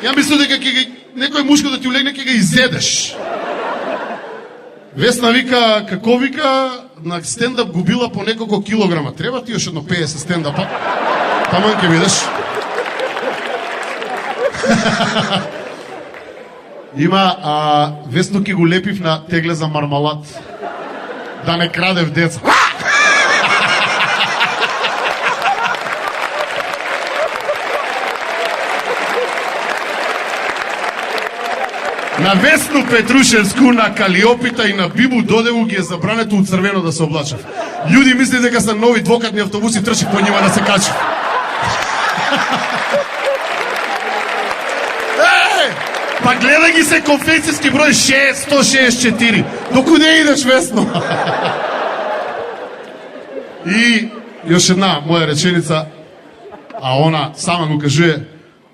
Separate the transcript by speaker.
Speaker 1: Ја мислам дека некој мушко да ти улегне ќе ги изедеш. Весна вика, како вика, на стендап губила по неколку килограма. Треба ти još едно 50 стендапа. Таман ќе видиш. Има, Весно ки го лепив на тегле за мармалад. Да не крадев деца. На Весну Петрушевску, на Калиопита и на Бибу Додеву ги е забрането од црвено да се облачав. Луѓе мислят дека се нови двокатни автобуси, трчи по нима да се качи. Па гледа ги се конфекцијски број 164. Докуде идеш, Весно? И још една моја реченица, а она сама му кажува: